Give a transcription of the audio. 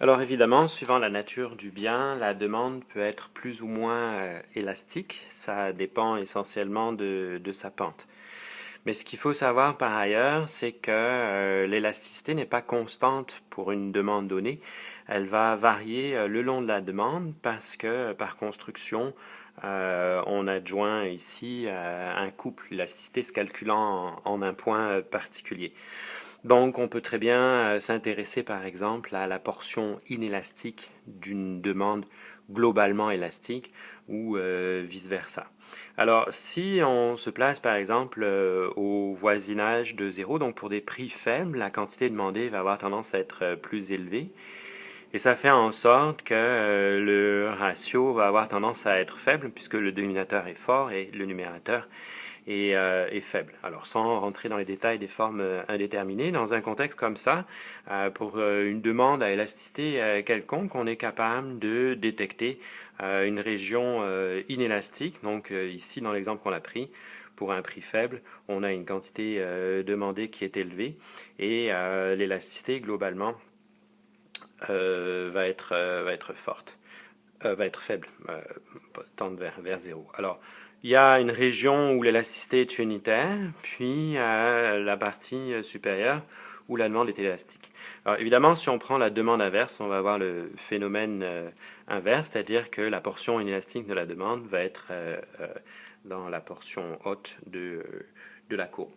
Alors évidemment, suivant la nature du bien, la demande peut être plus ou moins élastique. Ça dépend essentiellement de sa pente. Mais ce qu'il faut savoir par ailleurs, c'est que l'élasticité n'est pas constante pour une demande donnée. Elle va varier le long de la demande parce que par construction, on adjoint ici un couple, l'élasticité se calculant en un point particulier. Donc, on peut très bien s'intéresser par exemple à la portion inélastique d'une demande globalement élastique ou vice-versa. Alors, si on se place par exemple au voisinage de zéro, donc pour des prix faibles, la quantité demandée va avoir tendance à être plus élevée. Et ça fait en sorte que le ratio va avoir tendance à être faible puisque le dénominateur est fort et le numérateur est faible. Alors sans rentrer dans les détails des formes indéterminées, dans un contexte comme ça, pour une demande à élasticité quelconque, on est capable de détecter une région inélastique. Donc ici, dans l'exemple qu'on a pris, pour un prix faible, on a une quantité demandée qui est élevée et l'élasticité globalement va être forte, va être faible, tendre vers zéro. Alors, il y a une région où l'élasticité est unitaire, puis la partie supérieure où la demande est élastique. Alors évidemment, si on prend la demande inverse, on va avoir le phénomène inverse, c'est-à-dire que la portion inélastique de la demande va être dans la portion haute de la courbe.